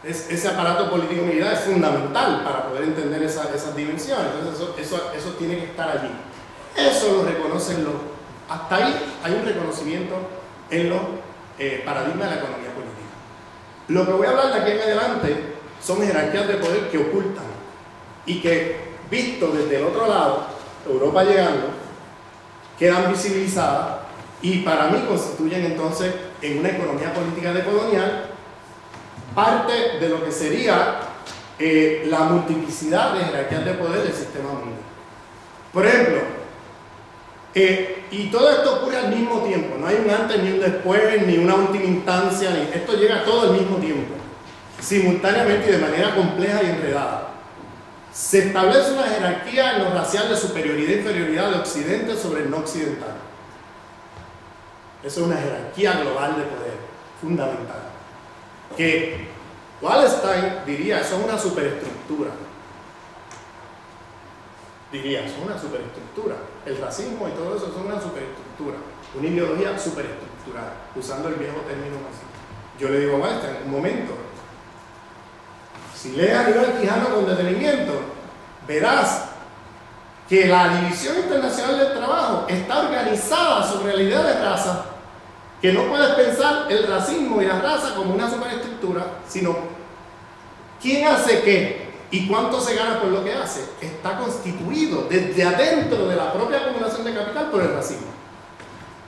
ese aparato político-militar es fundamental para poder entender esas dimensiones. Entonces eso tiene que estar allí. Eso lo reconocen hasta ahí hay un reconocimiento en los paradigmas de la economía política. Lo que voy a hablar de aquí en adelante son jerarquías de poder que ocultan y que, visto desde el otro lado, Europa llegando, quedan visibilizadas y para mí constituyen entonces en una economía política decolonial parte de lo que sería la multiplicidad de jerarquías de poder del sistema mundial. Por ejemplo, y todo esto ocurre al mismo tiempo, no hay un antes ni un después, ni una última instancia, esto llega todo al mismo tiempo, simultáneamente y de manera compleja y enredada. Se establece una jerarquía en lo racial de superioridad e inferioridad de Occidente sobre el no occidental. Eso es una jerarquía global de poder, fundamental. Que Wallenstein diría, eso es una superestructura. Diría, eso es una superestructura. El racismo y todo eso son una superestructura. Una ideología superestructural, usando el viejo término así. Yo le digo a Wallenstein, un momento, si lees a Aníbal Quijano con detenimiento, verás que la División Internacional del Trabajo está organizada sobre la idea de raza, que no puedes pensar el racismo y la raza como una superestructura, sino quién hace qué y cuánto se gana por lo que hace. Está constituido desde adentro de la propia acumulación de capital por el racismo.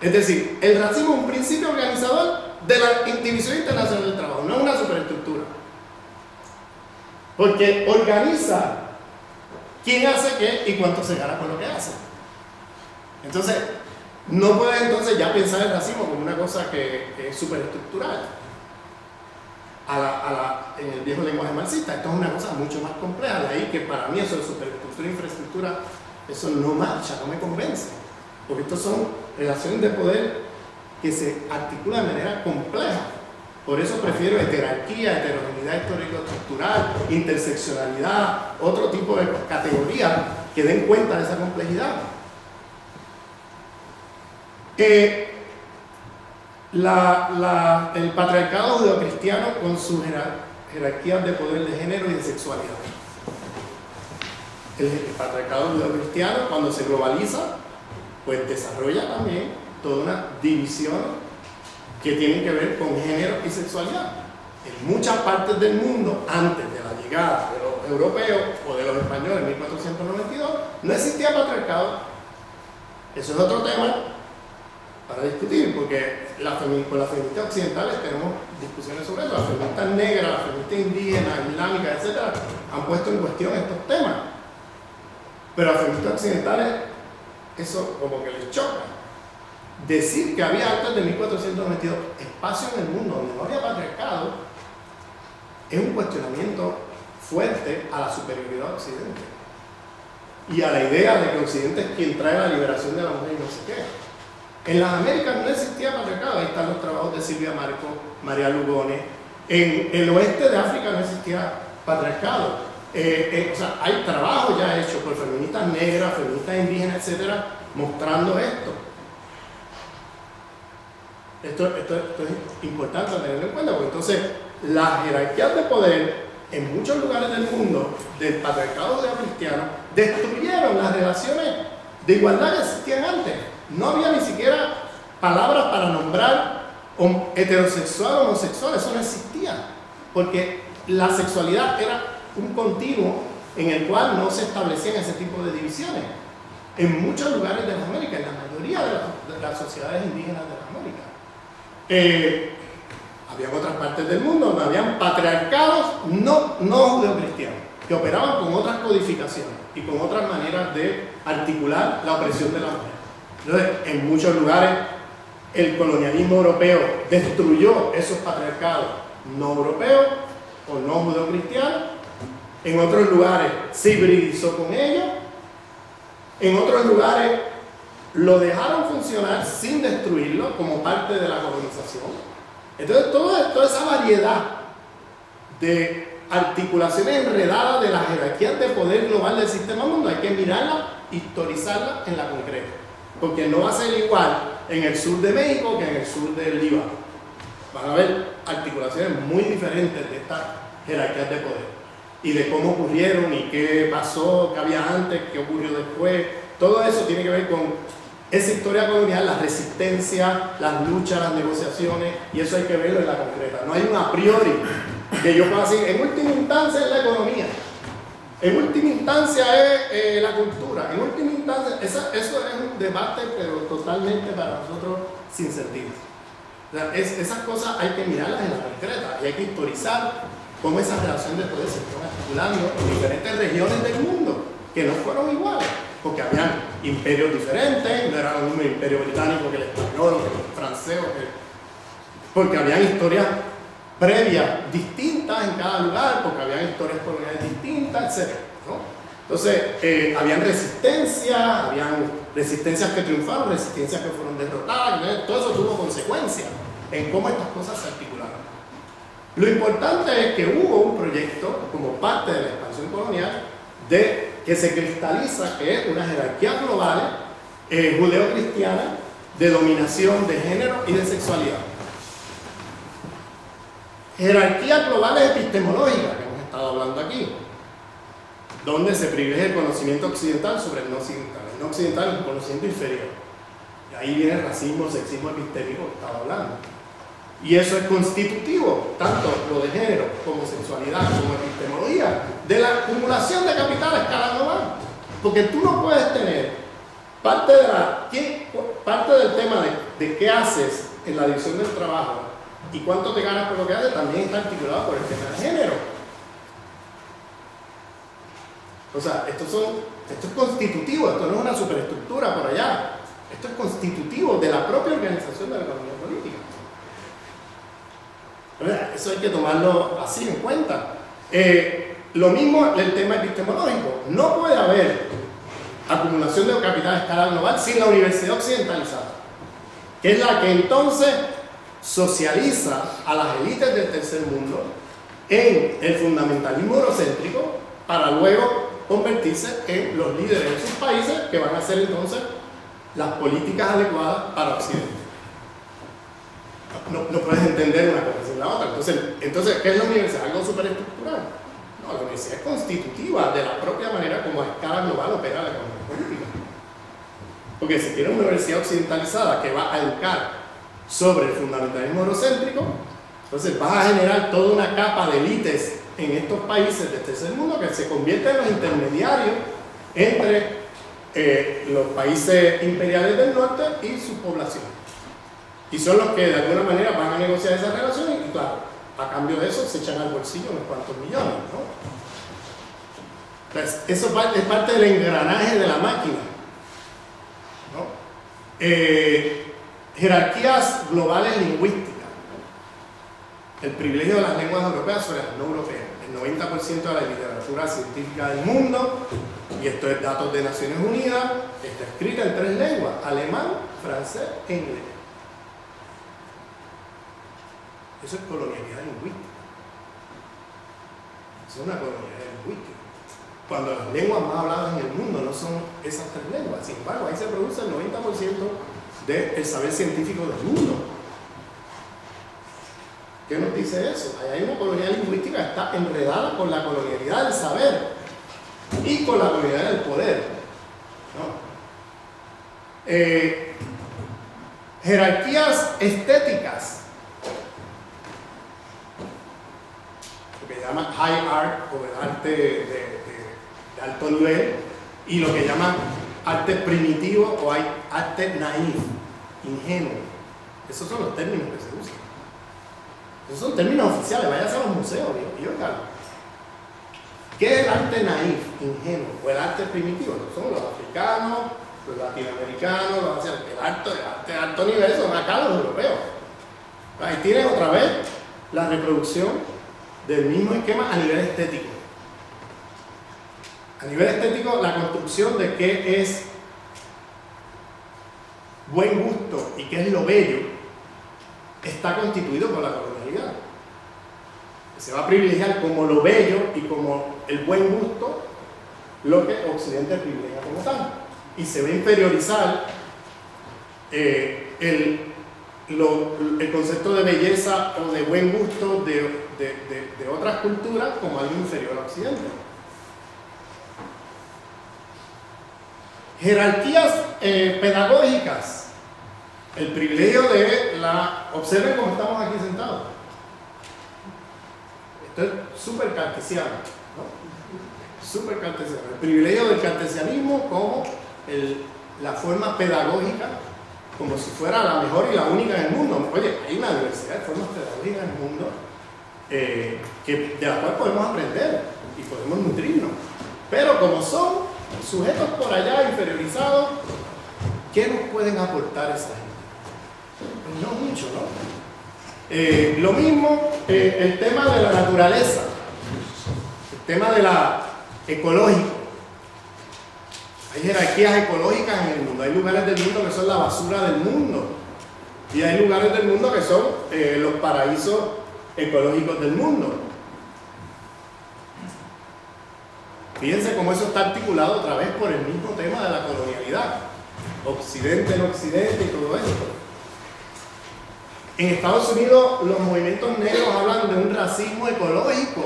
Es decir, el racismo es un principio organizador de la División Internacional del Trabajo, no es una superestructura. Porque organiza quién hace qué y cuánto se gana por lo que hace. Entonces, no puedes entonces ya pensar el racismo como una cosa que es superestructural. En el viejo lenguaje marxista, esto es una cosa mucho más compleja, de ahí que para mí eso de superestructura e infraestructura, eso no marcha, no me convence. Porque estos son relaciones de poder que se articulan de manera compleja. Por eso prefiero heterarquía, heterogeneidad histórico-estructural, interseccionalidad, otro tipo de categorías que den cuenta de esa complejidad. El patriarcado judeocristiano con sus jerarquías de poder de género y de sexualidad. El patriarcado judeocristiano, cuando se globaliza, pues desarrolla también toda una división que tienen que ver con género y sexualidad. En muchas partes del mundo, antes de la llegada de los europeos o de los españoles en 1492, no existía patriarcado. Eso es otro tema para discutir, porque con las feministas occidentales tenemos discusiones sobre eso. Las feministas negras, las feministas indígenas, islámicas, etc., han puesto en cuestión estos temas. Pero a las feministas occidentales eso como que les choca. Decir que había antes de 1492 espacio en el mundo donde no había patriarcado es un cuestionamiento fuerte a la superioridad de Occidente y a la idea de que Occidente es quien trae la liberación de la mujer y no sé qué. En las Américas no existía patriarcado, ahí están los trabajos de Silvia Marco, María Lugones. En el oeste de África no existía patriarcado. O sea, hay trabajo ya hecho por feministas negras, feministas indígenas, etcétera, mostrando esto. Esto es importante tenerlo en cuenta, porque entonces las jerarquías de poder en muchos lugares del mundo del patriarcado judeocristiano destruyeron las relaciones de igualdad que existían antes. No había ni siquiera palabras para nombrar heterosexual o homosexual, eso no existía, porque la sexualidad era un continuo en el cual no se establecían ese tipo de divisiones. En muchos lugares de las Américas, en la mayoría de las sociedades indígenas de las Américas. Había otras partes del mundo donde habían patriarcados no judeocristianos, que operaban con otras codificaciones y con otras maneras de articular la opresión de la mujer. Entonces, en muchos lugares, el colonialismo europeo destruyó esos patriarcados no europeos o no judeocristianos. En otros lugares se hibridizó con ellos. En otros lugares lo dejaron funcionar sin destruirlo como parte de la colonización. Entonces, toda esa variedad de articulaciones enredadas de las jerarquías de poder global del sistema mundo, hay que mirarla, historizarla en la concreta. Porque no va a ser igual en el sur de México que en el sur del Líbano. Van a haber articulaciones muy diferentes de estas jerarquías de poder y de cómo ocurrieron y qué pasó, qué había antes, qué ocurrió después. Todo eso tiene que ver con esa historia colonial, la resistencia, las luchas, las negociaciones, y eso hay que verlo en la concreta. No hay un a priori que yo pueda decir, en última instancia es la economía, en última instancia es la cultura, en última instancia, eso es un debate, pero totalmente para nosotros sin sentido. O sea, esas cosas hay que mirarlas en la concreta y hay que historizar cómo esa relación de poder se fue articulando en diferentes regiones del mundo, que no fueron iguales, porque habían imperios diferentes, no era lo mismo el imperio británico que el español, que el francés, porque habían historias previas distintas en cada lugar, porque habían historias coloniales distintas, etc., ¿no? Entonces, habían resistencias que triunfaron, resistencias que fueron derrotadas, todo eso tuvo consecuencias en cómo estas cosas se articularon. Lo importante es que hubo un proyecto, como parte de la expansión colonial, que se cristaliza, que es una jerarquía global judeo-cristiana de dominación de género y de sexualidad. Jerarquías globales epistemológicas, que hemos estado hablando aquí, donde se privilegia el conocimiento occidental sobre el no occidental. El no occidental es un conocimiento inferior. Y ahí viene el racismo, sexismo epistémico que estaba hablando. Y eso es constitutivo, tanto lo de género como sexualidad, como epistemología, de la acumulación de capital a escala global. Porque tú no puedes tener parte del tema de qué haces en la división del trabajo y cuánto te ganas por lo que haces, también está articulado por el tema de género. O sea, esto es constitutivo, esto no es una superestructura por allá. Esto es constitutivo de la propia organización de la economía política. Eso hay que tomarlo así en cuenta. Lo mismo el tema epistemológico. No puede haber acumulación de capital a escala global sin la universidad occidentalizada, que es la que entonces socializa a las élites del tercer mundo en el fundamentalismo eurocéntrico para luego convertirse en los líderes de sus países, que van a hacer entonces las políticas adecuadas para Occidente. No puedes entender una cosa sin la otra. Entonces, ¿qué es la universidad? ¿Algo superestructural? No, la universidad es constitutiva de la propia manera como a escala global opera la economía política. Porque si tienes una universidad occidentalizada que va a educar sobre el fundamentalismo eurocéntrico, entonces vas a generar toda una capa de élites en estos países del tercer mundo que se convierten en los intermediarios entre los países imperiales del norte y su población. Y son los que de alguna manera van a negociar esas relaciones y claro, a cambio de eso se echan al bolsillo unos cuantos millones, ¿no? Entonces, eso es parte del engranaje de la máquina, ¿no? Jerarquías globales lingüísticas. El privilegio de las lenguas europeas sobre las no europeas. El 90% de la literatura científica del mundo, y esto es datos de Naciones Unidas, está escrita en 3 lenguas: alemán, francés e inglés. Eso es colonialidad lingüística. Eso es una colonialidad lingüística. Cuando las lenguas más habladas en el mundo no son esas 3 lenguas, sin embargo, ahí se produce el 90% del saber científico del mundo. ¿Qué nos dice eso? Ahí hay una colonialidad lingüística que está enredada con la colonialidad del saber y con la colonialidad del poder, ¿no? Jerarquías estéticas, lo que llaman high art o el arte de alto nivel, y lo que llaman arte primitivo o arte naif, ingenuo. Esos son los términos que se usan. Esos son términos oficiales, váyase a los museos y oigan. ¿Qué es el arte naif, ingenuo o el arte primitivo? Son los africanos, los latinoamericanos, los asiáticos. El arte de alto nivel son acá los europeos. Ahí tienen otra vez la reproducción del mismo esquema a nivel estético. A nivel estético, la construcción de qué es buen gusto y qué es lo bello está constituido por la colonialidad. Se va a privilegiar como lo bello y como el buen gusto lo que Occidente privilegia como tal. Y se va a inferiorizar el concepto de belleza o de buen gusto de otras culturas como algo inferior a Occidente. Jerarquías pedagógicas. El privilegio de la... Observen cómo estamos aquí sentados. Esto es súper cartesiano, ¿no? Súper cartesiano. El privilegio del cartesianismo como la forma pedagógica, como si fuera la mejor y la única en el mundo. Oye, hay una diversidad de formas pedagógicas en el mundo de las cuales podemos aprender y podemos nutrirnos. Pero como son sujetos por allá inferiorizados, ¿qué nos pueden aportar esa gente? Pues no mucho, ¿no? Lo mismo el tema de la naturaleza, el tema de la ecológico. Hay jerarquías ecológicas en el mundo. Hay lugares del mundo que son la basura del mundo. Y hay lugares del mundo que son los paraísos ecológicos del mundo. Fíjense cómo eso está articulado otra vez por el mismo tema de la colonialidad. Occidente en Occidente y todo esto. En Estados Unidos los movimientos negros hablan de un racismo ecológico,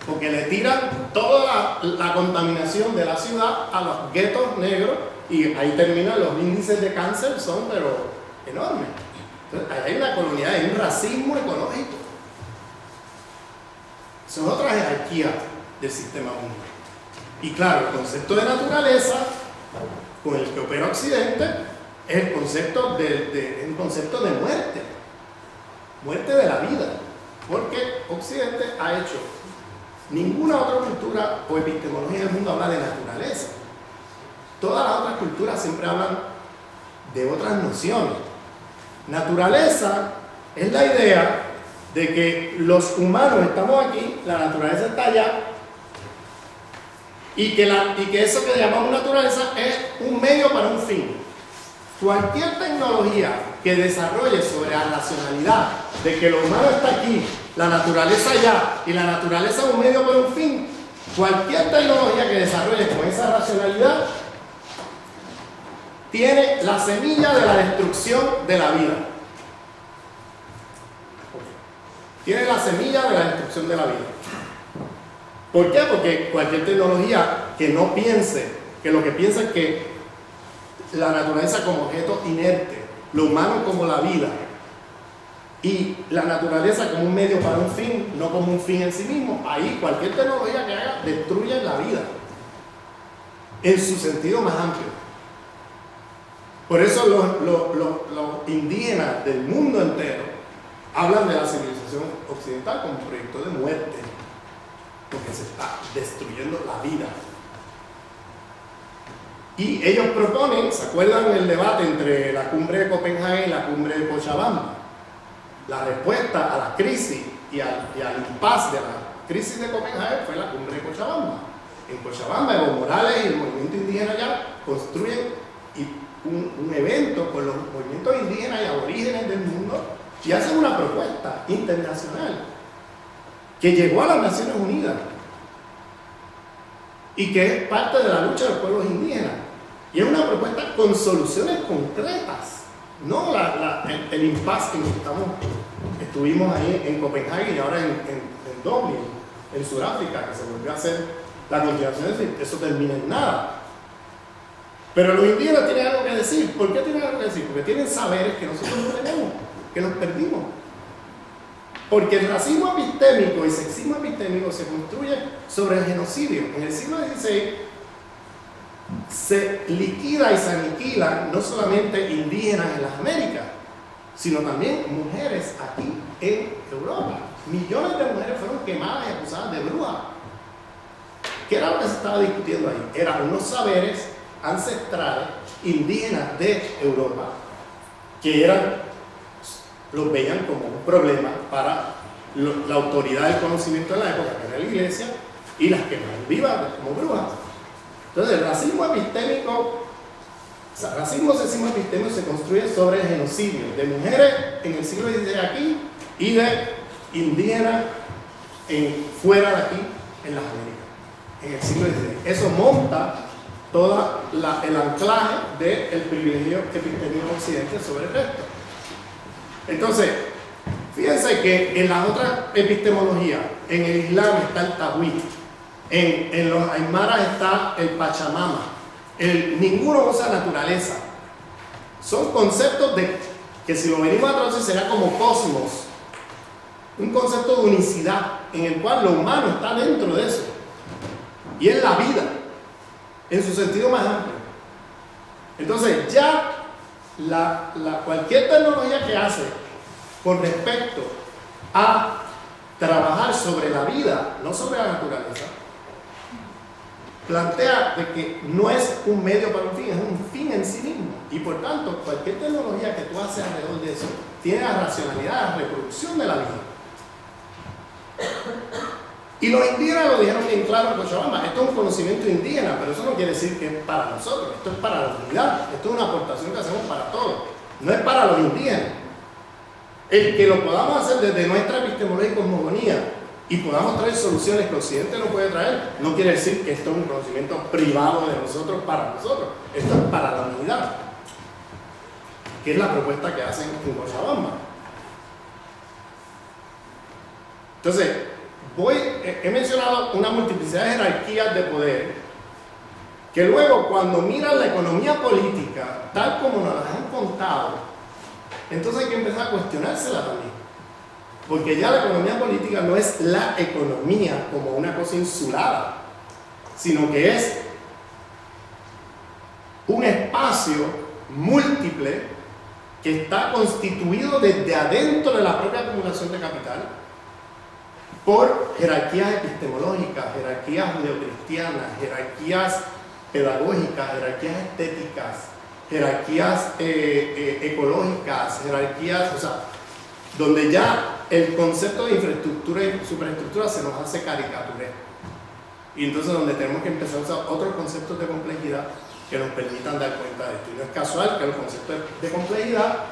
porque le tiran toda la contaminación de la ciudad a los guetos negros y ahí terminan los índices de cáncer, son pero enormes. Entonces, ahí hay una colonialidad, hay un racismo ecológico. Son otras jerarquías del sistema mundial. Y claro, el concepto de naturaleza con el que opera Occidente es el concepto de muerte, muerte de la vida, porque Occidente ha hecho, ninguna otra cultura o epistemología del mundo habla de naturaleza. Todas las otras culturas siempre hablan de otras nociones. Naturaleza es la idea de que los humanos estamos aquí, la naturaleza está allá, y que eso que llamamos naturaleza es un medio para un fin. Cualquier tecnología que desarrolle sobre la racionalidad de que lo humano está aquí, la naturaleza allá y la naturaleza es un medio para un fin, cualquier tecnología que desarrolle con esa racionalidad tiene la semilla de la destrucción de la vida. Tiene la semilla de la destrucción de la vida. ¿Por qué? Porque cualquier tecnología que no piense, que lo que piensa es que la naturaleza como objeto inerte, lo humano como la vida, y la naturaleza como un medio para un fin, no como un fin en sí mismo, ahí cualquier tecnología que haga destruye la vida, en su sentido más amplio. Por eso los indígenas del mundo entero hablan de la civilización occidental como un proyecto de muerte, porque se está destruyendo la vida. Y ellos proponen, ¿se acuerdan el debate entre la cumbre de Copenhague y la cumbre de Cochabamba? La respuesta a la crisis y al impasse de la crisis de Copenhague fue la cumbre de Cochabamba. En Cochabamba, Evo Morales y el movimiento indígena allá construyen un evento con los movimientos indígenas y aborígenes del mundo y hacen una propuesta internacional que llegó a las Naciones Unidas y que es parte de la lucha de los pueblos indígenas. Y es una propuesta con soluciones concretas, no el impasse que estuvimos ahí en Copenhague y ahora en Dublín, en Sudáfrica, que se volvió a hacer la continuación, es decir, eso termina en nada. Pero los indígenas tienen algo que decir. ¿Por qué tienen algo que decir? Porque tienen saberes que nosotros no tenemos, que nos perdimos. Porque el racismo epistémico y el sexismo epistémico se construye sobre el genocidio. En el siglo XVI se liquida y se aniquila no solamente indígenas en las Américas, sino también mujeres aquí en Europa. Millones de mujeres fueron quemadas y acusadas de brujas. ¿Qué era lo que se estaba discutiendo ahí? Eran unos saberes ancestrales indígenas de Europa que los veían como un problema para la autoridad del conocimiento de la época, que era la iglesia, y las quemaban vivas como brujas. Entonces el racismo epistémico, sexismo epistémico se construye sobre el genocidio de mujeres en el siglo XVI aquí y de indígenas fuera de aquí en las Américas, en el siglo XVI. Eso monta todo el anclaje del privilegio epistémico occidente sobre el resto. Entonces, fíjense que en las otras epistemologías, en el Islam está el Tawhid, en los Aymaras está el Pachamama, ninguno usa naturaleza. Son conceptos que si lo venimos a traducir será como cosmos, un concepto de unicidad en el cual lo humano está dentro de eso, y es la vida en su sentido más amplio. Entonces ya cualquier tecnología que hace con respecto a trabajar sobre la vida, no sobre la naturaleza, plantea de que no es un medio para un fin, es un fin en sí mismo. Y por tanto, cualquier tecnología que tú haces alrededor de eso tiene la racionalidad, la reproducción de la vida. Y los indígenas lo dijeron bien claro en Cochabamba: esto es un conocimiento indígena, pero eso no quiere decir que es para nosotros, esto es para la humanidad, esto es una aportación que hacemos para todos, no es para los indígenas. El que lo podamos hacer desde nuestra epistemología y cosmogonía y podamos traer soluciones que Occidente no puede traer, no quiere decir que esto es un conocimiento privado de nosotros para nosotros, esto es para la humanidad, que es la propuesta que hacen en Cochabamba. Entonces, he mencionado una multiplicidad de jerarquías de poder que luego, cuando miran la economía política tal como nos las han contado, entonces hay que empezar a cuestionársela también, porque ya la economía política no es la economía como una cosa insulada, sino que es un espacio múltiple que está constituido desde adentro de la propia acumulación de capital por jerarquías epistemológicas, jerarquías judeocristianas, jerarquías pedagógicas, jerarquías estéticas, jerarquías ecológicas, jerarquías, o sea, donde ya el concepto de infraestructura y superestructura se nos hace caricaturesco. Y entonces donde tenemos que empezar a usar otros conceptos de complejidad que nos permitan dar cuenta de esto. Y no es casual que los conceptos de complejidad,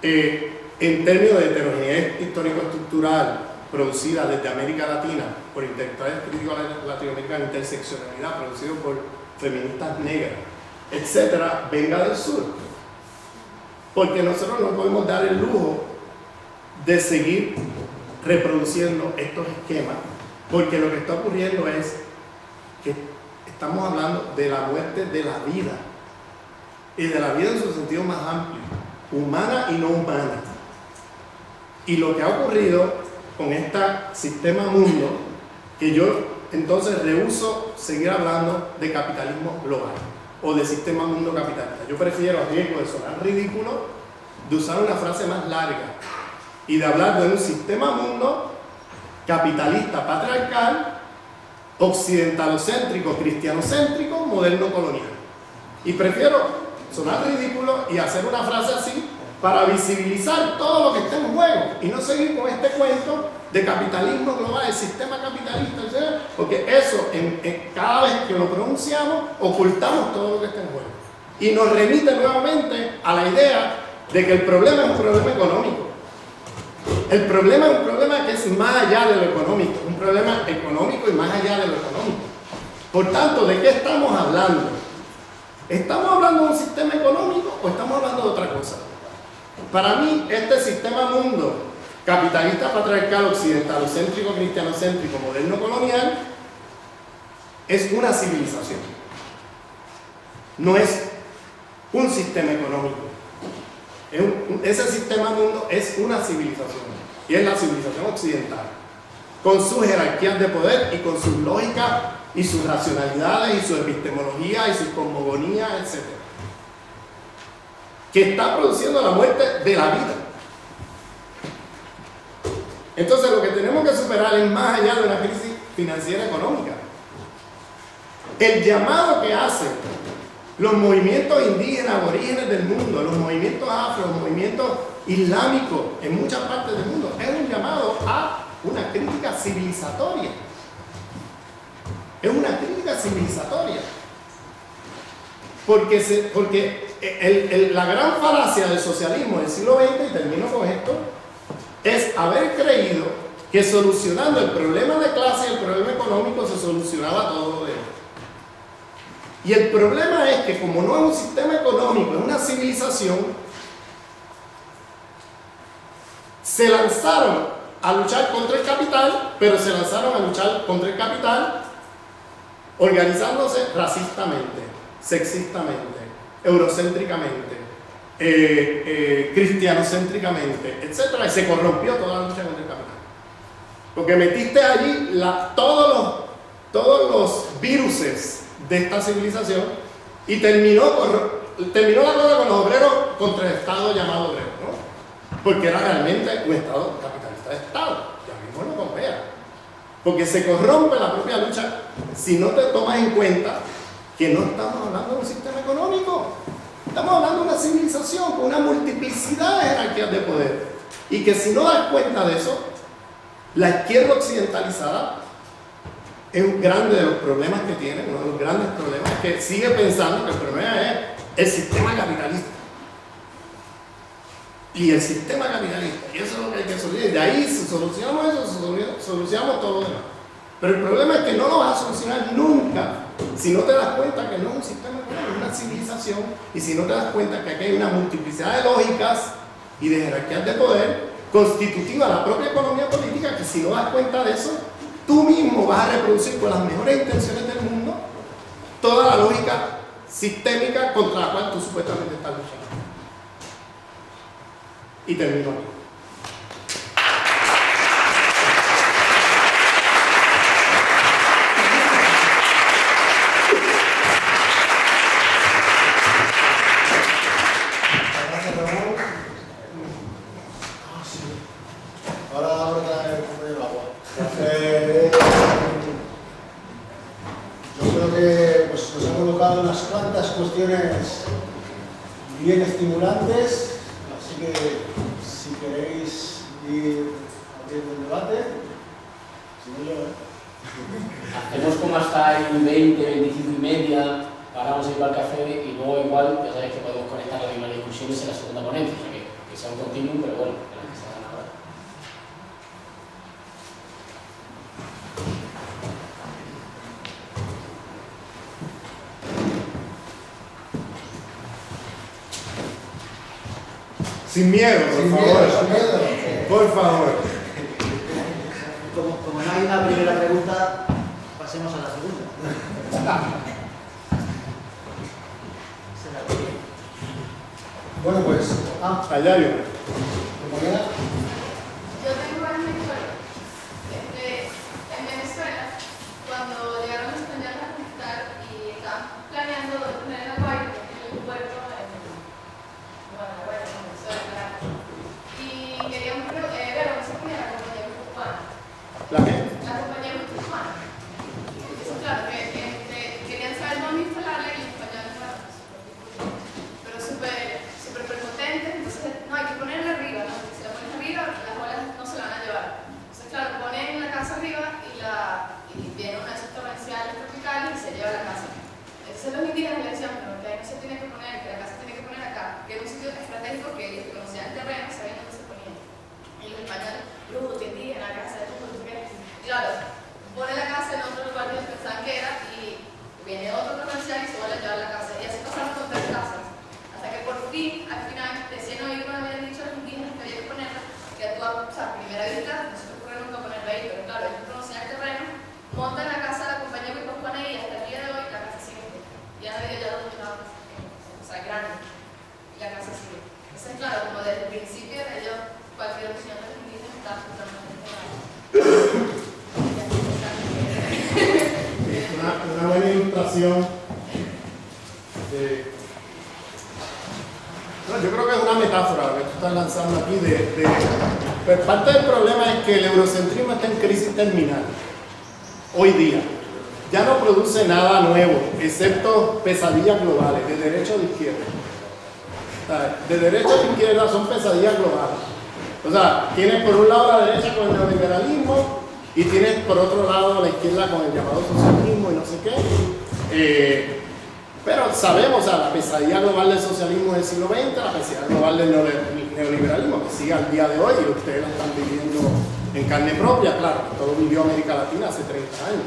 en términos de heterogeneidad histórico-estructural producida desde América Latina por intelectuales críticos latinoamericanos, interseccionalidad producido por feministas negras, etcétera, venga del sur. Porque nosotros no podemos dar el lujo de seguir reproduciendo estos esquemas, porque lo que está ocurriendo es que estamos hablando de la muerte de la vida, y de la vida en su sentido más amplio, humana y no humana. Y lo que ha ocurrido con este sistema mundo, que yo entonces rehuso seguir hablando de capitalismo global o de sistema mundo capitalista. Yo prefiero, a riesgo de sonar ridículo, de usar una frase más larga y de hablar de un sistema mundo capitalista patriarcal, occidentalocéntrico, cristianocéntrico, moderno colonial. Y prefiero sonar ridículo y hacer una frase así para visibilizar todo lo que está en juego y no seguir con este cuento de capitalismo global, el sistema capitalista, etc. Porque eso, cada vez que lo pronunciamos, ocultamos todo lo que está en juego. Y nos remite nuevamente a la idea de que el problema es un problema económico. El problema es un problema que es más allá de lo económico, un problema económico y más allá de lo económico. Por tanto, ¿de qué estamos hablando? ¿Estamos hablando de un sistema económico o estamos hablando de otra cosa? Para mí, este sistema mundo capitalista, patriarcal, occidentalocéntrico, cristianocéntrico, moderno colonial, es una civilización. No es un sistema económico. Ese sistema mundo es una civilización. Y es la civilización occidental, con sus jerarquías de poder y con sus lógicas y sus racionalidades y su epistemología y su cosmogonía, etc. Que está produciendo la muerte de la vida. Entonces lo que tenemos que superar es más allá de una crisis financiera económica. El llamado que hacen los movimientos indígenas, aborígenes del mundo, los movimientos afro, los movimientos islámicos en muchas partes del mundo, es un llamado a una crítica civilizatoria. Es una crítica civilizatoria. Porque la gran falacia del socialismo del siglo XX, y termino con esto, es haber creído que solucionando el problema de clase y el problema económico se solucionaba todo lo demás. Y el problema es que como no es un sistema económico, es una civilización, se lanzaron a luchar contra el capital, pero se lanzaron a luchar contra el capital organizándose racistamente, sexistamente, eurocéntricamente, cristianocéntricamente, etc. Y se corrompió toda la lucha contra el capital. Porque metiste allí todos los viruses de esta civilización y terminó la cosa con los obreros contra el Estado llamado obrero, ¿no? Porque era realmente un Estado capitalista de Estado, ya mismo no compea. Porque se corrompe la propia lucha si no te tomas en cuenta que no estamos hablando de un sistema económico, estamos hablando de una civilización con una multiplicidad de jerarquías de poder. Y que si no das cuenta de eso, la izquierda occidentalizada es un grande de los problemas que tiene, uno de los grandes problemas, que sigue pensando que el problema es el sistema capitalista. Y el sistema capitalista, y eso es lo que hay que solucionar. De ahí, si solucionamos eso, solucionamos todo lo demás. Pero el problema es que no lo vas a solucionar nunca si no te das cuenta que no es un sistema económico, es una civilización, y si no te das cuenta que aquí hay una multiplicidad de lógicas y de jerarquías de poder constitutiva de la propia economía política, que si no das cuenta de eso, tú mismo vas a reproducir con las mejores intenciones del mundo toda la lógica sistémica contra la cual tú supuestamente estás luchando. Y termino aquí. Unas cuantas cuestiones bien estimulantes, así que si queréis ir abriendo el debate, si no yo, hacemos como hasta el 20, 25 y media, paramos ahí para el café y luego igual, ya sabéis que podemos conectar las mismas discusiones en la segunda ponencia, o sea que sea un continuum, pero bueno, que las que se hagan ahora. Sin miedo, por favor. Por favor. Como no hay una primera pregunta, pasemos a la segunda. bueno, pues, Allá hay una. compañera. Yo tengo una historia. En Venezuela, cuando llegaron los españoles a conquistar y estaban planeando poner la Guaira en el puerto, la Guaira, en Venezuela, Caracas, y querían ver a no sé quién era la compañía guipuzcoana. ¿La qué? La compañía guipuzcoana. Eso, claro, que querían saber dónde instalarla y los españoles, claro, pero súper prepotentes. Entonces, no, hay que ponerla arriba, ¿no? Porque si la pones arriba, las olas no se la van a llevar. Entonces, claro, ponen la casa arriba y viene una de esos torrenciales tropicales y se lleva la casa. Entonces los indígenas le decían, pero que ahí no se tiene que poner, que la casa tiene que poner acá, que era un sitio estratégico que ellos conocían el terreno, sabían dónde se ponía. Y los españoles, bruto, indígena, casa de tu qué. Claro, pone la casa en otro lugar que ellos pensaban que era y viene otro torrencial y se vuelve a llevar la casa. Y así pasaron con 3 casas. Hasta que por fin, al final, recién oído cuando habían dicho a los indígenas que había que ponerla, que a primera vista, no se te ocurre nunca ponerla ahí, pero claro, ellos conocían el terreno, montan la casa de la compañía guipuzcoana y hasta el día de hoy la casa sigue. Ya no había ya donde estaba, o sea, grande, y la casa sigue. Entonces, claro, como desde el principio de ellos, cualquier opción de los indígenas está totalmente Una buena ilustración de... No, yo creo que es una metáfora lo que tú estás lanzando aquí pero parte del problema es que el eurocentrismo está en crisis terminal hoy día. Ya no produce nada nuevo, excepto pesadillas globales, de derecha o de izquierda. De derecha o de izquierda son pesadillas globales. O sea, tienes por un lado la derecha con el neoliberalismo y tienes por otro lado la izquierda con el llamado socialismo y no sé qué. Pero sabemos, o sea, la pesadilla global del socialismo del siglo XX, la pesadilla global del neoliberalismo, que sigue al día de hoy y ustedes la están viviendo en carne propia, claro, todo lo vivió América Latina hace 30 años.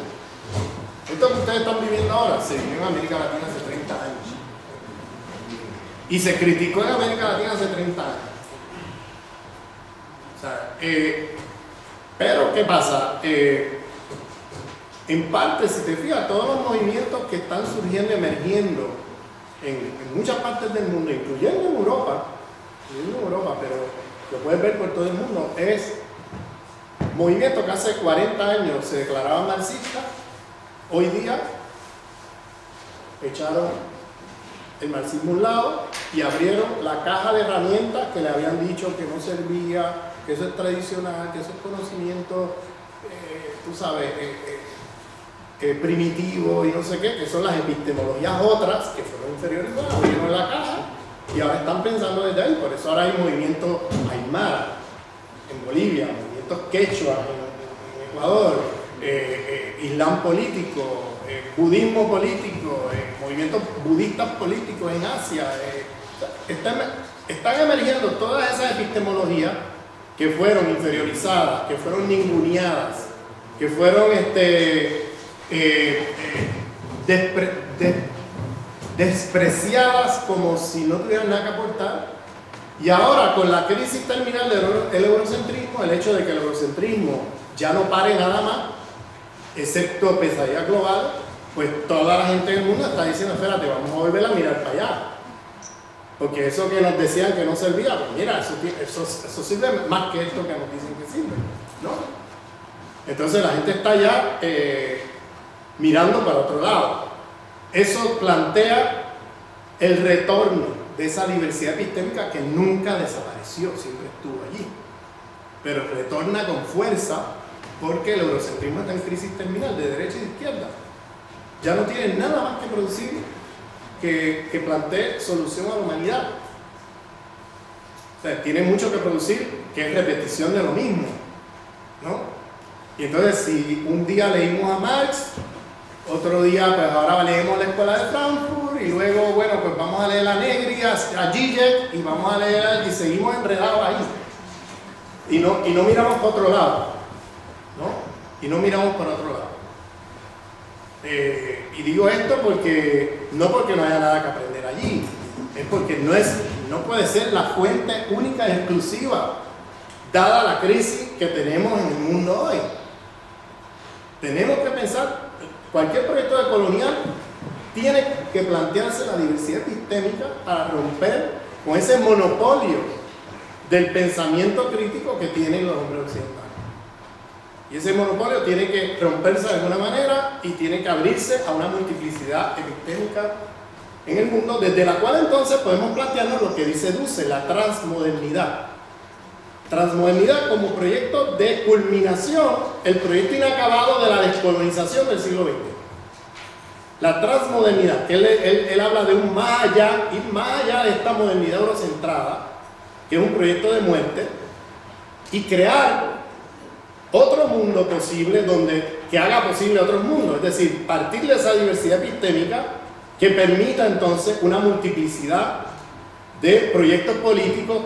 Esto que ustedes están viviendo ahora se vivió en América Latina hace 30 años. Y se criticó en América Latina hace 30 años. O sea, Pero, ¿qué pasa? En parte, si te fijas, todos los movimientos que están surgiendo, emergiendo en muchas partes del mundo, incluyendo en Europa, pero lo puedes ver por todo el mundo, es movimientos que hace 40 años se declaraban marxistas, hoy día echaron el marxismo a un lado y abrieron la caja de herramientas que le habían dicho que no servía, que eso es tradicional, que eso es conocimiento, tú sabes, primitivo y no sé qué, que son las epistemologías otras que fueron inferiorizadas, abrieron la caja y ahora están pensando desde ahí. Por eso ahora hay movimientos aymara en Bolivia, movimientos quechua en Ecuador, islam político, budismo político, movimientos budistas políticos en Asia. Están emergiendo todas esas epistemologías que fueron inferiorizadas, que fueron ninguneadas, que fueron despreciadas como si no tuvieran nada que aportar. Y ahora, con la crisis terminal del eurocentrismo, el hecho de que el eurocentrismo ya no pare nada más, excepto pesadilla global, pues toda la gente del mundo está diciendo, espérate, vamos a volver a mirar para allá. Porque eso que nos decían que no servía, pues mira, eso sirve más que esto que nos dicen que sirve, ¿no? Entonces la gente está ya mirando para otro lado. Eso plantea el retorno de esa diversidad epistémica que nunca desapareció, siempre estuvo allí. Pero retorna con fuerza porque el eurocentrismo está en crisis terminal, de derecha y de izquierda. Ya no tiene nada más que producir que plantee solución a la humanidad. O sea, tiene mucho que producir que es repetición de lo mismo, ¿no? Y entonces, si un día leímos a Marx, otro día, pues ahora leemos la Escuela de Frankfurt, y luego, bueno, pues vamos a leer a Negri, a Zizek, y vamos a leer, y seguimos enredados ahí. Y no miramos para otro lado, ¿no? Y no miramos para otro lado. Y digo esto porque no porque no haya nada que aprender allí, es porque no puede ser la fuente única y exclusiva, dada la crisis que tenemos en el mundo hoy. Tenemos que pensar, cualquier proyecto de colonial tiene que plantearse la diversidad epistémica para romper con ese monopolio del pensamiento crítico que tienen los hombres occidentales. Y ese monopolio tiene que romperse de alguna manera y tiene que abrirse a una multiplicidad epistémica en el mundo, desde la cual entonces podemos plantearnos lo que dice Dussel, la transmodernidad. Transmodernidad como proyecto de culminación, el proyecto inacabado de la descolonización del siglo XX. La transmodernidad, que él habla de un más allá, ir más allá de esta modernidad eurocentrada, que es un proyecto de muerte, y crear otro mundo posible que haga posible otros mundos, es decir, partir de esa diversidad epistémica que permita entonces una multiplicidad de proyectos políticos.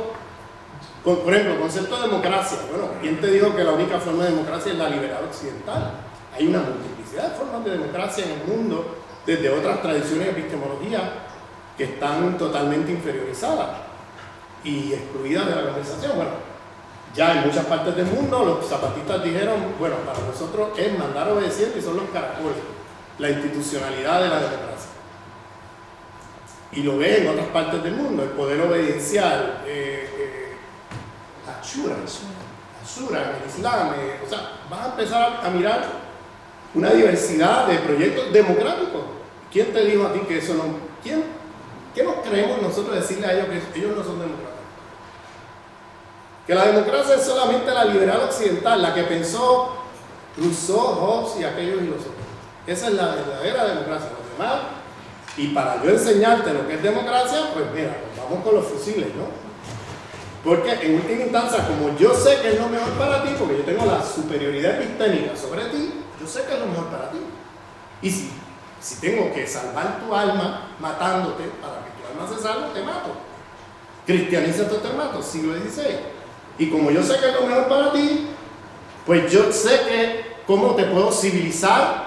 Por ejemplo, el concepto de democracia. Bueno, ¿quién te dijo que la única forma de democracia es la liberal occidental? Hay una multiplicidad de formas de democracia en el mundo, desde otras tradiciones de epistemología que están totalmente inferiorizadas y excluidas de la conversación. Bueno, ya en muchas partes del mundo los zapatistas dijeron, bueno, para nosotros es mandar obedeciente y son los caracoles, la institucionalidad de la democracia. Y lo ve en otras partes del mundo, el poder obediencial, Ashura en el Islam, o sea, vas a empezar a mirar una diversidad de proyectos democráticos. ¿Quién te dijo a ti que eso no? ¿Qué nos creemos nosotros decirle a ellos que ellos no son democráticos? Que la democracia es solamente la liberal occidental, la que pensó Rousseau, Hobbes y aquellos y los otros. Esa es la verdadera democracia. Los demás, y para yo enseñarte lo que es democracia, pues mira, vamos con los fusiles, ¿no? Porque en última instancia, como yo sé que es lo mejor para ti, porque yo tengo la superioridad epistémica sobre ti, yo sé que es lo mejor para ti. Y si tengo que salvar tu alma matándote para que tu alma se salve, te mato. Cristianízate, te mato, siglo XVI. Y como yo sé que es lo mejor para ti, pues yo sé cómo te puedo civilizar,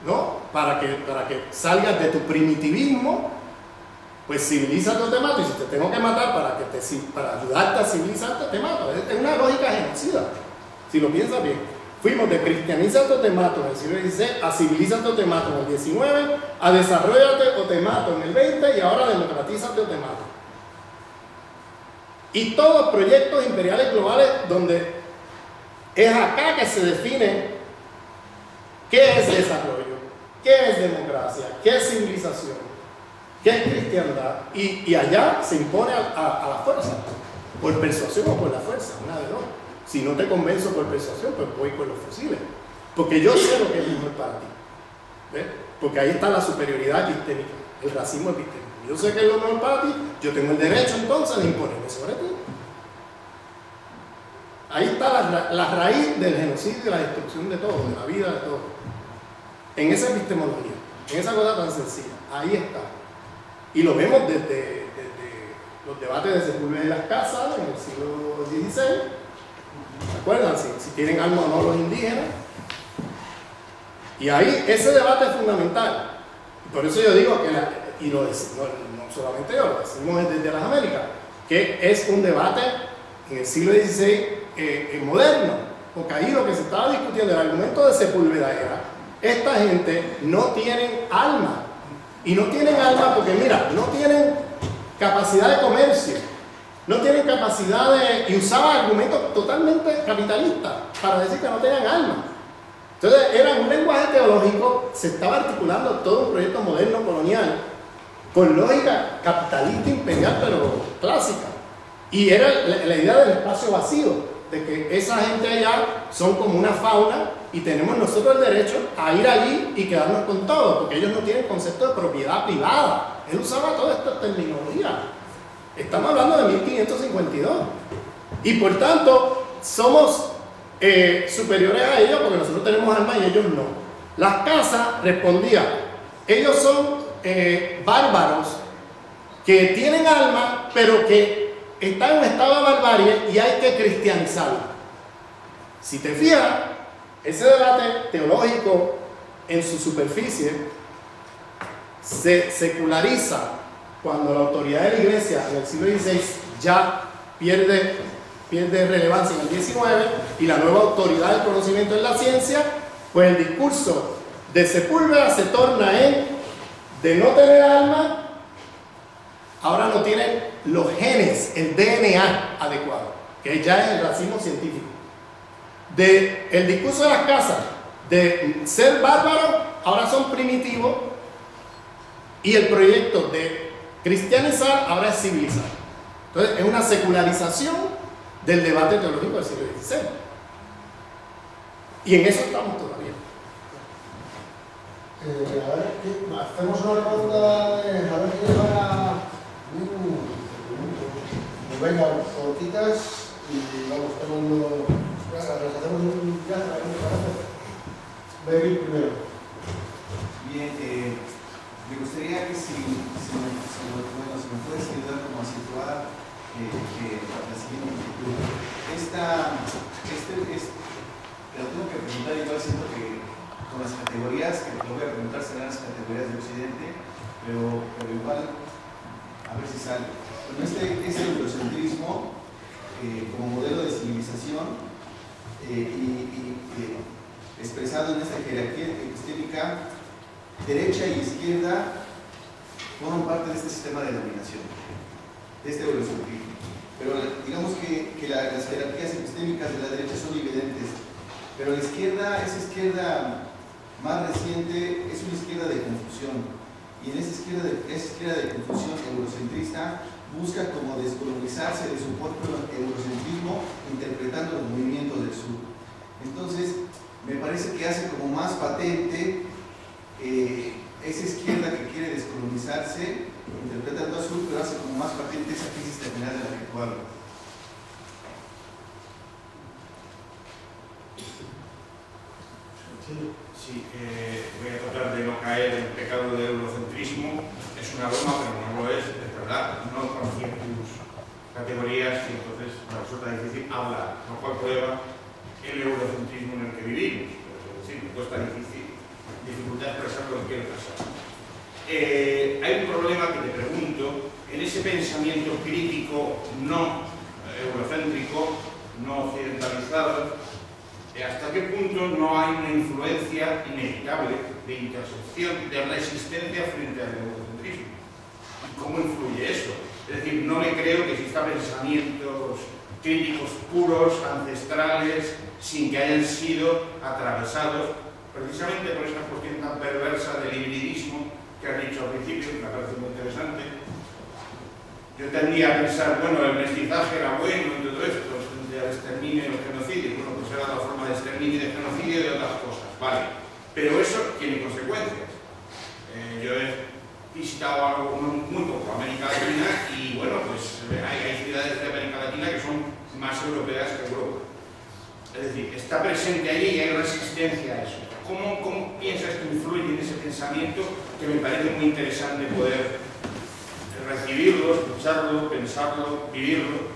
¿no? Para que salgas de tu primitivismo, pues civilízate o te mato, y si te tengo que matar para ayudarte a civilizarte, te mato. Es una lógica genocida, si lo piensas bien. Fuimos de cristianízate o te mato en el siglo XVI, a civilízate o te mato en el XIX, a desarrollate o te mato en el XX, y ahora democratízate o te mato. Y todos proyectos imperiales globales donde es acá que se define qué es desarrollo, qué es democracia, qué es civilización, qué es cristiandad, y allá se impone a la fuerza, por persuasión o por la fuerza, una de dos. Si no te convenzo por persuasión, pues voy con los fusiles, porque yo sé lo que es mejor para ti. ¿Ves? Porque ahí está la superioridad epistémica, el racismo epistémico. Yo sé que es lo mejor para ti, yo tengo el derecho entonces de imponerme sobre ti. Ahí está la raíz del genocidio y de la destrucción de todo, de la vida de todo. En esa epistemología, en esa cosa tan sencilla, ahí está. Y lo vemos desde los debates de Sepúlveda en las casas en el siglo XVI. ¿Se acuerdan? Si tienen alma o no los indígenas. Y ahí ese debate es fundamental. Por eso yo digo que, no solamente yo, lo decimos desde las Américas, que es un debate en el siglo XVI moderno. Porque ahí lo que se estaba discutiendo, el argumento de Sepúlveda era, esta gente no tienen alma. Y no tienen alma porque, mira, no tienen capacidad de comercio. No tienen capacidad y usaba argumentos totalmente capitalistas para decir que no tenían alma. Entonces era un lenguaje teológico, se estaba articulando todo un proyecto moderno colonial con lógica capitalista imperial pero clásica. Y era la idea del espacio vacío, de que esa gente allá son como una fauna y tenemos nosotros el derecho a ir allí y quedarnos con todo, porque ellos no tienen concepto de propiedad privada. Él usaba toda esta terminología. Estamos hablando de 1552. Y por tanto, somos superiores a ellos porque nosotros tenemos alma y ellos no. Las casas respondían, ellos son bárbaros que tienen alma, pero que están en un estado de barbarie y hay que cristianizarlo. Si te fijas, ese debate teológico en su superficie se seculariza cuando la autoridad de la Iglesia en el siglo XVI ya pierde relevancia en el XIX y la nueva autoridad del conocimiento en la ciencia, pues el discurso de Sepúlveda se torna en de no tener alma, ahora no tiene los genes, el DNA adecuado, que ya es el racismo científico. El discurso de las casas de ser bárbaros, ahora son primitivos, y el proyecto de cristianizar ahora es civilizar. Entonces es una secularización del debate teológico del siglo XVI. Y en eso estamos todavía. A ver, hacemos una ronda de... A ver quién para... Pues venga, cortitas y vamos tomando... Las hacemos un día, a ver qué parece. Becky primero. Bien, me gustaría que si me puedes ayudar como a situar la siguiente inquietud. Te lo tengo que preguntar igual, siento que con las categorías, que te lo voy a preguntar serán las categorías de Occidente, pero igual a ver si sale. Bueno, este eurocentrismo como modelo de civilización expresado en esta jerarquía epistémica, derecha y izquierda forman parte de este sistema de dominación, de este eurocentrismo. Pero digamos que las jerarquías epistémicas de la derecha son evidentes, pero la izquierda, esa izquierda más reciente, es una izquierda de confusión. Y en esa izquierda de confusión eurocentrista busca como descolonizarse de su propio eurocentrismo interpretando los movimientos del sur. Entonces, me parece que hace como más patente esa izquierda que quiere descolonizarse, interpretando al sur, pero hace como más patente esa crisis terminal de la que tú hablas. Sí, voy a tratar de no caer en el pecado del eurocentrismo. Es una broma, pero no lo es verdad. No conocía tus categorías y entonces me resulta difícil hablar, lo cual prueba el eurocentrismo en el que vivimos. Es decir, me cuesta dificultad expresar lo que quiero expresar. Hay un problema que te pregunto, en ese pensamiento crítico no eurocéntrico, no occidentalizado, hasta qué punto no hay una influencia inevitable de intersección, de resistencia frente al eurocentrismo. ¿Y cómo influye eso? Es decir, no le creo que exista pensamientos críticos puros, ancestrales, sin que hayan sido atravesados precisamente por esa cuestión tan perversa del hibridismo que has dicho al principio, que me parece muy interesante. Yo tendría a pensar, bueno, el mestizaje era bueno y todo esto, frente al exterminio y el genocidio. Bueno, pues era la forma de exterminio y de genocidio y de otras cosas, vale. Pero eso tiene consecuencias. Yo he visitado algo muy poco América Latina y, bueno, pues hay ciudades de América Latina que son más europeas que Europa. Es decir, está presente allí y hay resistencia a eso. ¿Cómo piensas que influye en ese pensamiento que me parece muy interesante poder recibirlo, escucharlo, pensarlo, vivirlo,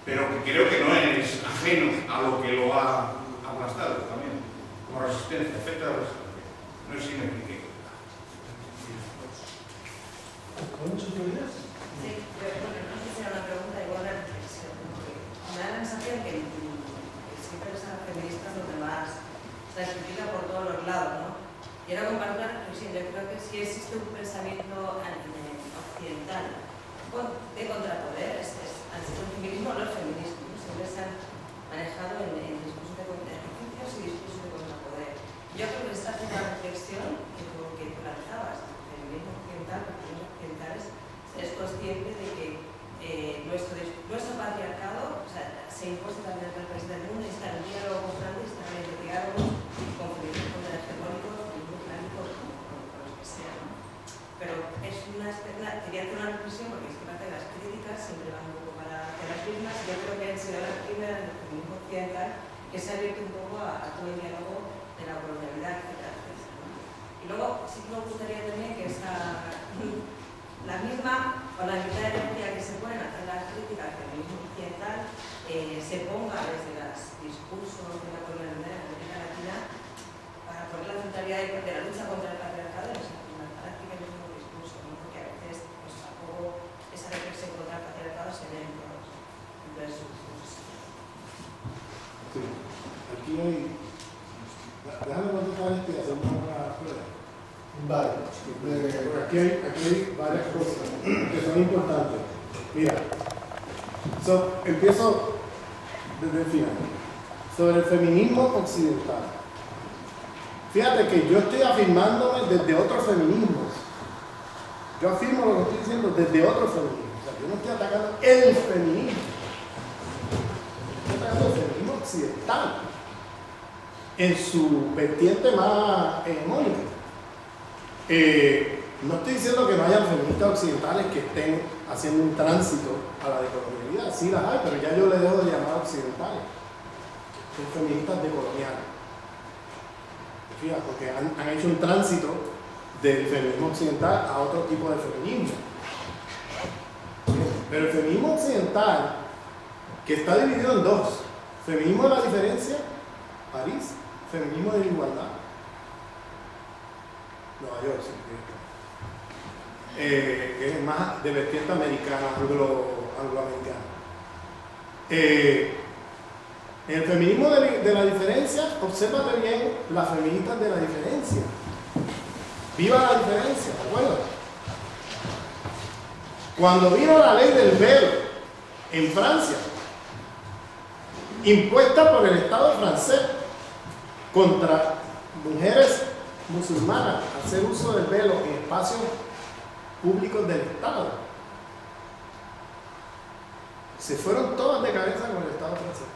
pero que creo que no es ajeno a lo que lo ha aplastado también, como resistencia, efecto de resistencia? No sé si me expliqué. Sí, pero bueno, no sé si era una pregunta igual de reflexión, porque me da la sensación que siempre las feministas donde más se explica por todos los lados, ¿no? Y era compartir una reflexión. Yo creo que sí existe un pensamiento occidental de contrapoder, al ser el feminismo o los feminismos, siempre se han manejado en discursos de ejercicios y discursos de contrapoder. Yo creo que está haciendo una reflexión que tú lanzabas, el feminismo occidental, los feminismos occidentales, es consciente de que nuestro patriarcado, o sea, se impone también al país del mundo y está en el diálogo constante, está en el diálogo con feminismos contrahegemónicos, feminismos clásicos, con los que sea, ¿no? Pero es quería hacer una reflexión porque es que parte de las críticas siempre van un poco para hacer las mismas. Yo creo que han sido las primeras del feminismo occidental que se ha abierto un poco a todo el diálogo de la colonialidad, etcétera, etcétera, ¿no? Y luego sí que me gustaría también que la misma o la mitad de energía que se pone a hacer las críticas del feminismo occidental se ponga desde los discursos de la colonialidad en América Latina para poner la centralidad de la lucha contra el patriarcado en la práctica del mismo discurso, ¿no? Porque a veces pues, tampoco esa reflexión contra el patriarcado se ve en todos los discursos. Sí, aquí hay... Déjame contestar esto y hacer una prueba. Vale. Aquí hay varias cosas que son importantes. Mira, empiezo desde el final. Sobre el feminismo occidental. Fíjate que yo estoy afirmándome desde otros feminismos. Yo afirmo lo que estoy diciendo desde otros feminismos. O sea, yo no estoy atacando el feminismo. Estoy atacando el feminismo occidental en su vertiente más hegemónica. No estoy diciendo que no haya feministas occidentales que estén haciendo un tránsito a la decolonialidad. Sí las hay, pero ya yo les dejo de llamar occidentales. Son feministas decoloniales. Fíjate, porque han hecho un tránsito del feminismo occidental a otro tipo de feminismo. Pero el feminismo occidental, que está dividido en dos: feminismo de la diferencia, París; feminismo de la igualdad, Nueva York, que es más de vertiente americana, angloamericana. En el feminismo de la diferencia, obsérvate bien las feministas de la diferencia. ¡Viva la diferencia! ¿De acuerdo? Cuando vino la ley del velo en Francia, impuesta por el Estado francés contra mujeres musulmanas hacer uso del velo en espacios públicos del Estado, se fueron todas de cabeza con el Estado francés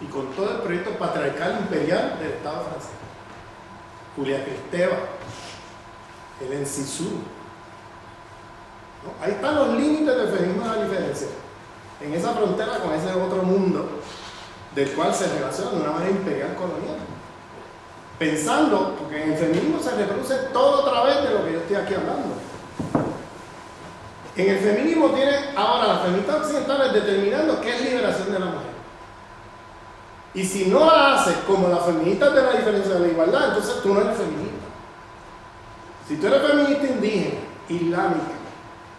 y con todo el proyecto patriarcal imperial del Estado francés. Julia Kristeva, Hélène Cixous, ¿no? Ahí están los límites del feminismo de la diferencia, en esa frontera con ese otro mundo del cual se relaciona de una manera imperial colonial. Pensando, porque en el feminismo se reproduce todo a través de lo que yo estoy aquí hablando. En el feminismo tiene ahora las feministas occidentales determinando qué es liberación de la mujer. Y si no la haces como las feministas de la diferencia de la igualdad, entonces tú no eres feminista. Si tú eres feminista indígena, islámica,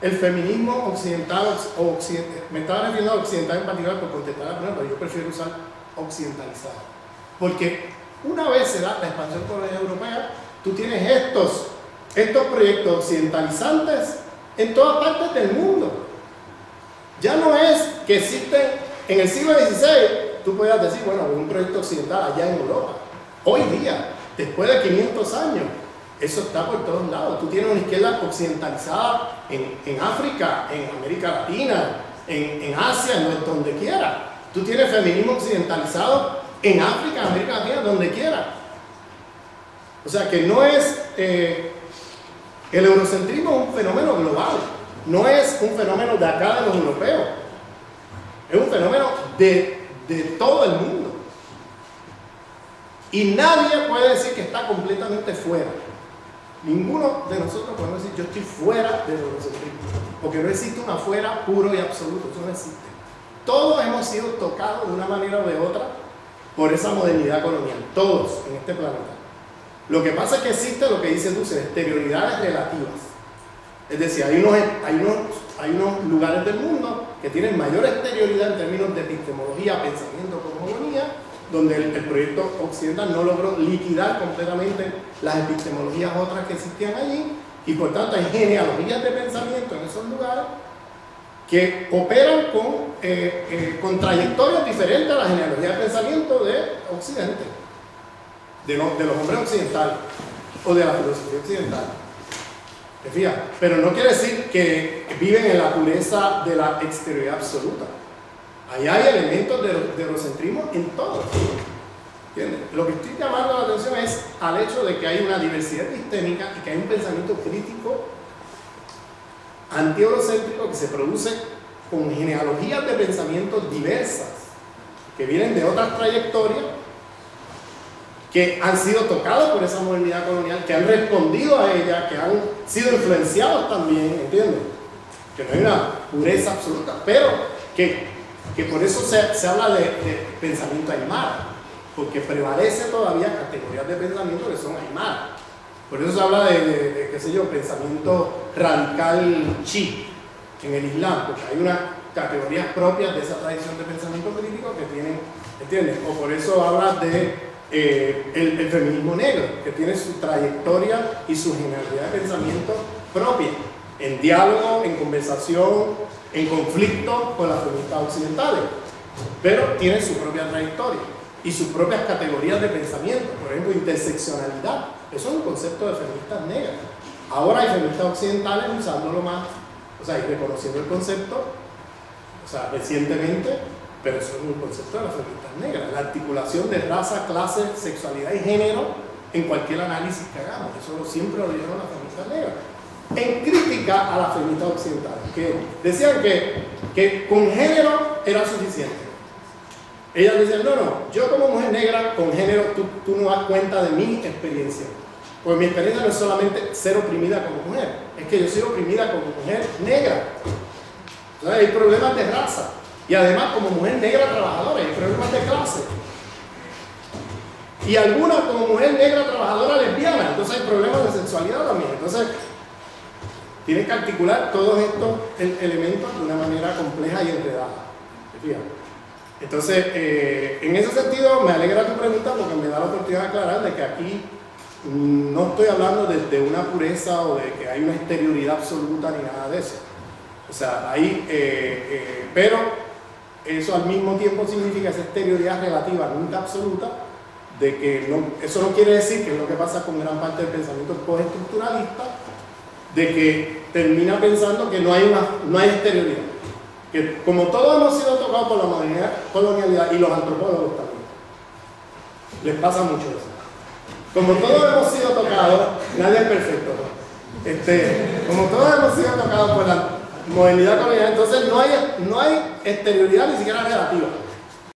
el feminismo occidental, me estaba refiriendo a occidental en particular por contestar la primera, pero yo prefiero usar occidentalizado. Porque una vez se da la expansión colonial europea, tú tienes estos proyectos occidentalizantes en todas partes del mundo. Ya no es que existen en el siglo XVI, tú puedas decir, bueno, un proyecto occidental allá en Europa. Hoy día, después de 500 años, eso está por todos lados. Tú tienes una izquierda occidentalizada en África, en América Latina, en Asia, en donde quiera. Tú tienes feminismo occidentalizado en África, en América Latina, donde quiera. O sea que no es... el eurocentrismo es un fenómeno global. No es un fenómeno de acá de los europeos. Es un fenómeno de todo el mundo. Y nadie puede decir que está completamente fuera. Ninguno de nosotros podemos decir yo estoy fuera del eurocentrismo, porque no existe un afuera puro y absoluto, eso no existe. Todos hemos sido tocados de una manera o de otra por esa modernidad colonial, todos en este planeta. Lo que pasa es que existe lo que dice Dussel, exterioridades relativas. Es decir, hay unos lugares del mundo que tienen mayor exterioridad en términos de epistemología, pensamiento, cosmogonía, donde el proyecto occidental no logró liquidar completamente las epistemologías otras que existían allí, y por tanto hay genealogías de pensamiento en esos lugares que operan con trayectorias diferentes a la genealogía de pensamiento de Occidente, de los hombres occidentales o de la filosofía occidental. ¿Te fijas? Pero no quiere decir que viven en la pureza de la exterioridad absoluta. Ahí hay elementos de eurocentrismo en todo. ¿Entiendes? Lo que estoy llamando la atención es al hecho de que hay una diversidad epistémica y que hay un pensamiento crítico anti-eurocéntrico que se produce con genealogías de pensamientos diversas que vienen de otras trayectorias que han sido tocados por esa modernidad colonial, que han respondido a ella, que han sido influenciados también, ¿entiendes? Que no hay una pureza absoluta, pero que por eso se habla de pensamiento aymara, porque prevalece todavía categorías de pensamiento que son aymara. Por eso se habla de qué sé yo, pensamiento radical chi en el Islam, porque hay unas categorías propias de esa tradición de pensamiento crítico que tienen, ¿entiendes? O por eso habla de el feminismo negro, que tiene su trayectoria y su generalidad de pensamiento propia, en diálogo, en conversación, en conflicto con las feministas occidentales, pero tiene su propia trayectoria y sus propias categorías de pensamiento. Por ejemplo, interseccionalidad, eso es un concepto de feministas negras. Ahora hay feministas occidentales usándolo más, o sea, y reconociendo el concepto, o sea, recientemente, pero eso es un concepto de las feministas negras, la articulación de raza, clase, sexualidad y género en cualquier análisis que hagamos. Eso siempre lo dijeron las feministas negras, en crítica a las feministas occidentales, que decían que con género era suficiente. Ellas decían, no, yo como mujer negra, con género, tú no das cuenta de mi experiencia. Pues mi experiencia no es solamente ser oprimida como mujer, es que yo soy oprimida como mujer negra. O sea, hay problemas de raza. Y además, como mujer negra trabajadora, hay problemas de clase. Y algunas como mujer negra trabajadora lesbiana, entonces hay problemas de sexualidad también. Entonces, tienes que articular todos estos elementos de una manera compleja y enredada. ¿Te fijas? Entonces, en ese sentido, me alegra tu pregunta porque me da la oportunidad de aclarar de que aquí no estoy hablando de una pureza o de que hay una exterioridad absoluta ni nada de eso. O sea, ahí, pero eso al mismo tiempo significa esa exterioridad relativa, nunca absoluta, de que eso no quiere decir, que es lo que pasa con gran parte del pensamiento postestructuralista, de que termina pensando que no hay exterioridad. Que como todos hemos sido tocados por la modernidad, colonialidad, y los antropólogos también, les pasa mucho eso. Como todos hemos sido tocados, nadie es perfecto, ¿no? Como todos hemos sido tocados por la modernidad colonial, entonces no hay exterioridad ni siquiera relativa.